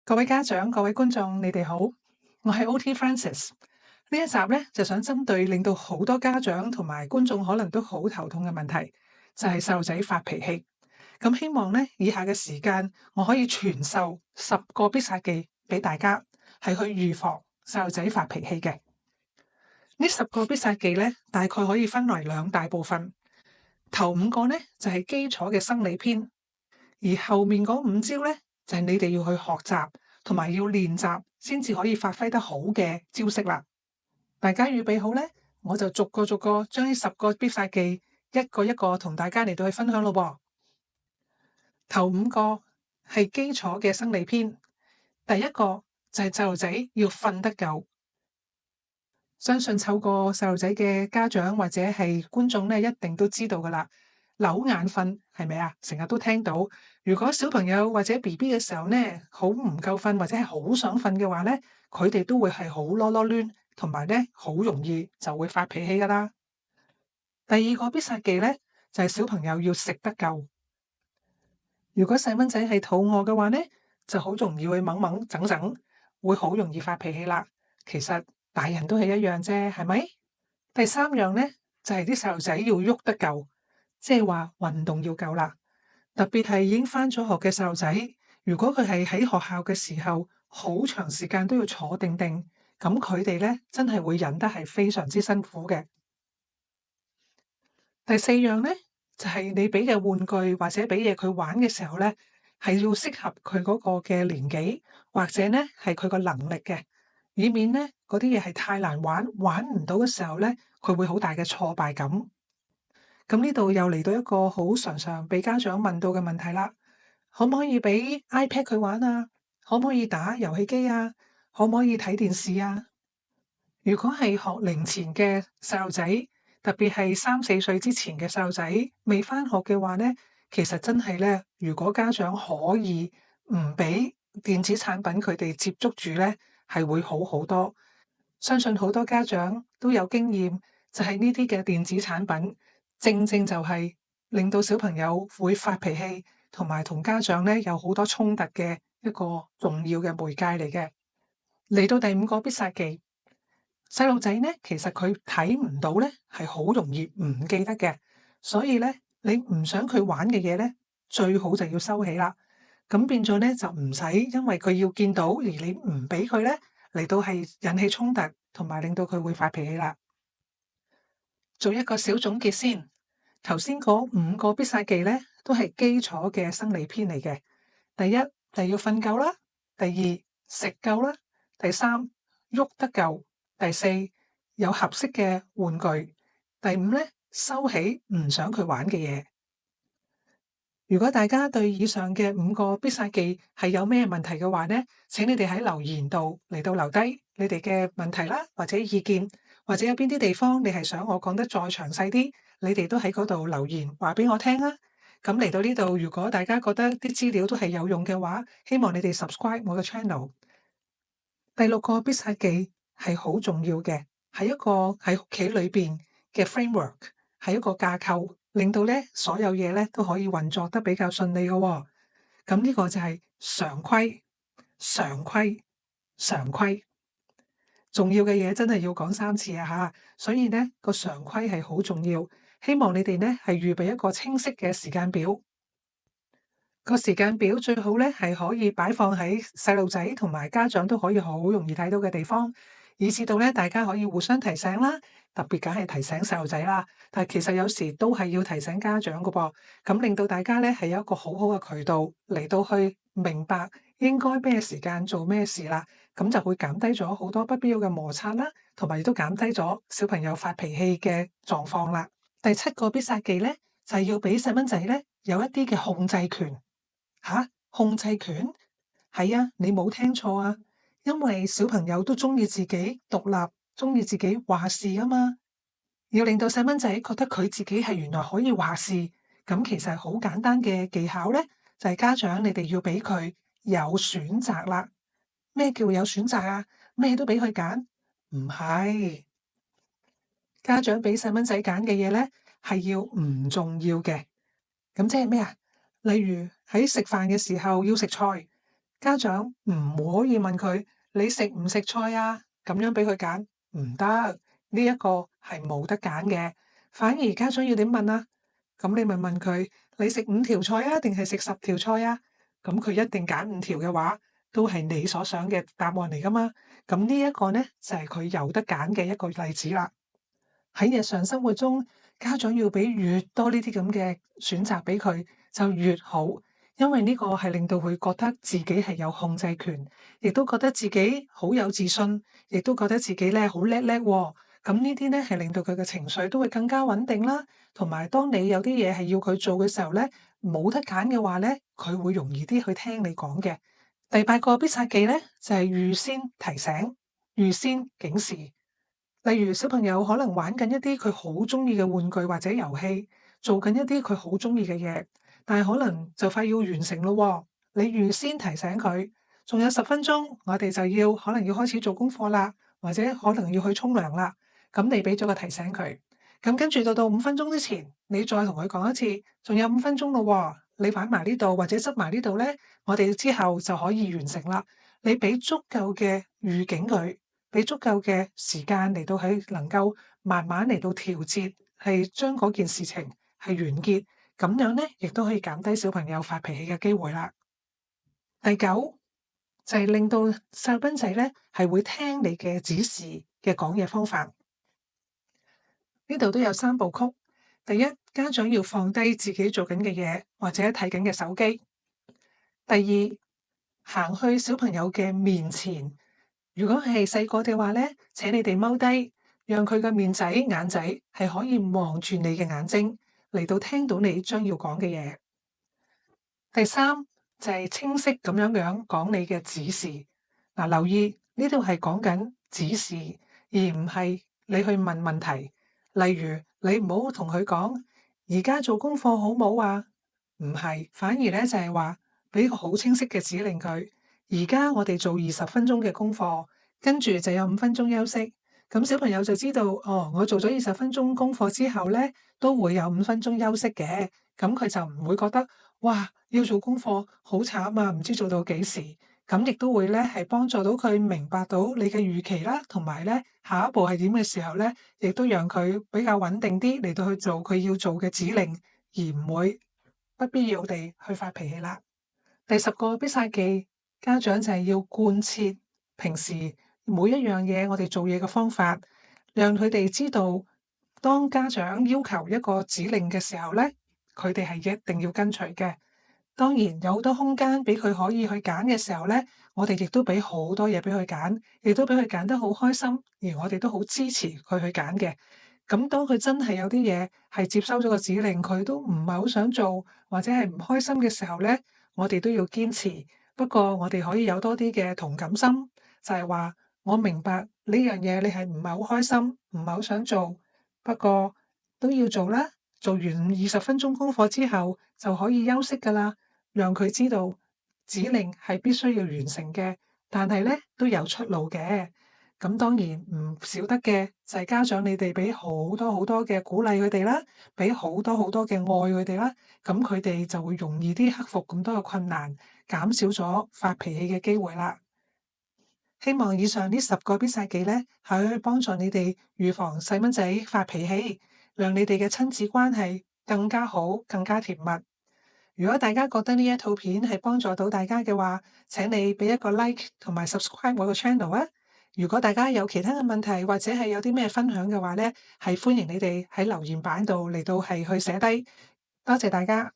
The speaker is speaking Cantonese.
各位家長、各位觀眾，你哋好，我係 OT Francis。呢一集咧就想針對令到好多家長同埋觀眾可能都好頭痛嘅問題，就係細路仔發脾氣。咁希望咧以下嘅時間，我可以傳授10個必殺技俾大家，係去預防細路仔發脾氣嘅。呢10個必殺技咧，大概可以分為兩大部分。頭5個咧就係基礎嘅生理篇，而後面嗰5招咧就係你哋要去學習同埋要練習先至可以發揮得好嘅招式啦。大家預備好咧，我就逐個逐個將呢10個必殺技一個一個同大家嚟到去分享咯噃。頭5個係基礎嘅生理篇，第一個就係細路仔要瞓得夠。相信湊過細路仔嘅家長或者係觀眾咧，一定都知道噶啦。扭眼瞓係咪啊？成日都聽到。如果小朋友或者 BB 嘅時候咧，好唔夠瞓或者係好想瞓嘅話咧，佢哋都會係好囉囉攣，同埋咧好容易就會發脾氣噶啦。第二個必殺技咧，就係小朋友要食得夠。如果細蚊仔係肚餓嘅話咧，就好容易會掹掹整整，會好容易發脾氣啦。其實大人都係一樣啫，係咪？第三樣咧就係啲細路仔要喐得夠，即係話運動要夠啦。特別係已經返咗學嘅細路仔，如果佢係喺學校嘅時候，好長時間都要坐定定，咁佢哋咧真係會忍得係非常之辛苦嘅。第四樣咧就係你俾嘅玩具或者俾嘢佢玩嘅時候咧，係要適合佢嗰個嘅年紀，或者咧係佢個能力嘅，以免咧嗰啲嘢係太難玩，玩唔到嘅時候咧，佢會好大嘅挫敗感。咁呢度又嚟到一個好常常被家長問到嘅問題啦，可唔可以俾 iPad 佢玩啊？可唔可以打遊戲機啊？可唔可以睇電視啊？如果係學齡前嘅細路仔，特別係3、4歲之前嘅細路仔未返學嘅話咧，其實真係咧，如果家長可以唔俾電子產品佢哋接觸住咧，係會好好多。相信好多家長都有經驗，就係呢啲嘅電子產品，正正就係令到小朋友會發脾氣，同埋同家長咧有好多衝突嘅一個重要嘅媒介嚟嘅。嚟到第5個必殺技。細路仔咧，其實佢睇唔到咧，係好容易唔記得嘅。所以咧，你唔想佢玩嘅嘢咧，最好就要收起啦。咁變咗咧，就唔使因為佢要見到，而你唔俾佢咧，嚟到係引起衝突，同埋令到佢會發脾氣啦。做一個小總結先，頭先嗰5個必殺技咧，都係基礎嘅生理篇嚟嘅。第一就係要瞓夠啦，第二食夠啦，第三喐得夠。第四，有合適嘅玩具。第5咧，收起唔想佢玩嘅嘢。如果大家對以上嘅5個必殺技係有咩問題嘅話咧，請你哋喺留言度嚟到留低你哋嘅問題啦，或者意見，或者有邊啲地方你係想我講得再詳細啲，你哋都喺嗰度留言話俾我聽啊。咁嚟到呢度，如果大家覺得啲資料都係有用嘅話，希望你哋 subscribe 我嘅 channel。第6個必殺技係好重要嘅，係一個喺屋企裏邊嘅 framework，係一個架構，令到咧所有嘢咧都可以運作得比較順利嘅喎。咁呢個就係常規、常規、常規。重要嘅嘢真係要講3次啊嚇！所以咧個常規係好重要，希望你哋咧係預備一個清晰嘅時間表。個時間表最好咧係可以擺放喺細路仔同埋家長都可以好容易睇到嘅地方，以至到咧大家可以互相提醒啦。特別梗係提醒細路仔啦，但係其實有時都係要提醒家長㗎噃，咁令到大家咧係有一個好好嘅渠道嚟到去明白應該咩時間做咩事啦，咁就會減低咗好多不必要嘅摩擦啦，同埋亦都減低咗小朋友發脾氣嘅狀況啦。第7個必殺技咧就係要俾細蚊仔咧有一啲嘅控制權。控制權？係啊，你冇聽錯啊，因為小朋友都中意自己獨立，中意自己話事啊嘛。要令到細蚊仔覺得佢自己係原來可以話事，咁其實好簡單嘅技巧咧，就係家長你哋要俾佢有選擇啦。咩叫有選擇啊？咩都俾佢揀？唔係，家長俾細蚊仔揀嘅嘢咧，係要唔重要嘅。咁即係咩啊？例如喺食飯嘅時候要食菜，家長唔可以問佢你食唔食菜啊？咁樣俾佢揀，唔得，呢一個係冇得揀嘅。反而家長要點問啊？咁你咪問佢你食5條菜啊，定係食10條菜啊？咁佢一定揀5條嘅話，都係你所想嘅答案嚟噶嘛。咁呢一個呢，就係佢有得揀嘅一個例子啦。喺日常生活中，家長要俾越多呢啲咁嘅選擇俾佢就越好，因為呢個係令到佢覺得自己係有控制權，亦都覺得自己好有自信，亦都覺得自己咧好叻叻喎。咁呢啲咧係令到佢嘅情緒都會更加穩定啦。同埋，當你有啲嘢係要佢做嘅時候咧，冇得揀嘅話咧，佢會容易啲去聽你講嘅。第八個必殺技咧就係預先提醒、預先警示。例如小朋友可能玩緊一啲佢好中意嘅玩具或者遊戲，做緊一啲佢好中意嘅嘢，但係可能就快要完成咯喎。你預先提醒佢，仲有10分鐘，我哋就要可能要開始做功課啦，或者可能要去沖涼啦。咁你俾咗個提醒佢，咁跟住到5分鐘之前，你再同佢講一次，仲有5分鐘咯喎，你擺埋呢度或者執埋呢度咧，我哋之後就可以完成啦。你俾足夠嘅預警佢。俾足夠嘅時間嚟到喺能夠慢慢嚟到調節，係將嗰件事情係完結，咁樣咧，亦都可以減低小朋友發脾氣嘅機會啦。第九就係令到細蚊仔咧係會聽你嘅指示嘅講嘢方法，呢度都有3部曲。第一，家長要放低自己做緊嘅嘢或者睇緊嘅手機。第二，行去小朋友嘅面前。如果係細個嘅話咧，請你哋踎低，讓佢個面仔、眼仔係可以望住你嘅眼睛，嚟到聽到你將要講嘅嘢。第三就係清晰咁樣講你嘅指示。嗱，留意呢度係講緊指示，而唔係你去問問題。例如你唔好同佢講而家做功課好冇啊，唔係，反而咧就係話俾個好清晰嘅指令佢。而家我哋做20分鐘嘅功課，跟住就有5分鐘休息。咁小朋友就知道，哦，我做咗20分鐘功課之後咧，都會有5分鐘休息嘅。咁佢就唔會覺得，哇，要做功課好慘啊，唔知做到幾時。咁亦都會咧係幫助到佢明白到你嘅預期啦，同埋咧下一步係點嘅時候咧，亦都讓佢比較穩定啲嚟到去做佢要做嘅指令，而唔會不必要地去發脾氣啦。第10個必殺技，家長就係要貫徹平時每一樣嘢我哋做嘢嘅方法，讓佢哋知道，當家長要求一個指令嘅時候咧，佢哋係一定要跟隨嘅。當然有好多空間俾佢可以去揀嘅時候咧，我哋亦都俾好多嘢俾佢揀，亦都俾佢揀得好開心，而我哋都好支持佢去揀嘅。咁當佢真係有啲嘢係接收咗個指令，佢都唔係好想做，或者係唔開心嘅時候咧，我哋都要堅持。不過我哋可以有多啲嘅同感心，就係話我明白呢樣嘢你係唔係好開心，唔係好想做，不過都要做啦。做完20分鐘功課之後就可以休息㗎啦，讓佢知道指令係必須要完成嘅，但係咧都有出路嘅。咁當然唔少得嘅就係家長你哋俾好多好多嘅鼓勵佢哋啦，俾好多好多嘅愛佢哋啦，咁佢哋就會容易啲克服咁多嘅困難，減少咗發脾氣嘅機會啦。希望以上呢10個必殺技咧，係可以幫助你哋預防細蚊仔發脾氣，讓你哋嘅親子關係更加好、更加甜蜜。如果大家覺得呢一套片係幫助到大家嘅話，請你俾一個 like 同埋 subscribe 我個 channel 啊！如果大家有其他嘅問題或者係有啲咩分享嘅話咧，係歡迎你哋喺留言板度嚟到係去寫低。多謝大家。